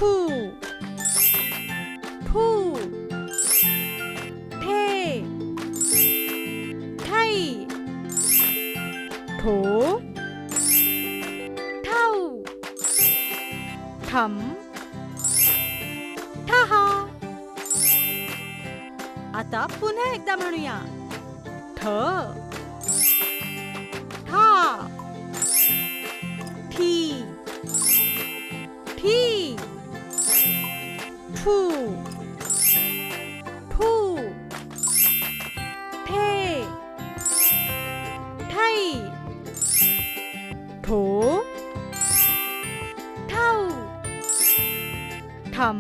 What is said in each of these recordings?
ठू ठू ठे ठै ठो ठाऊ ठम ठहा. आता पुन्हा एकदा म्हणूया. ठ ठा ठी ठी ठू ठू ठे ठै ठो ठाऊ ठम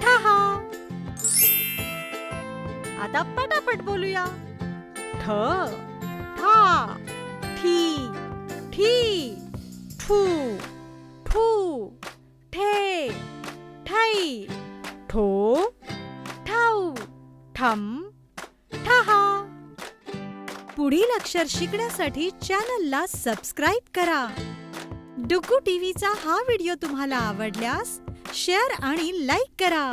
ठहा. आता पटापट बोलूया. ठ ठा ठी ठी ठू ठू ठे ठै ठो ठाऊ ठम ठहा. पुढील अक्षर शिकण्यासाठी चॅनलला सबस्क्राईब करा. डुग्गू टीव्हीचा हा व्हिडिओ तुम्हाला आवडल्यास शेअर आणि लाईक करा.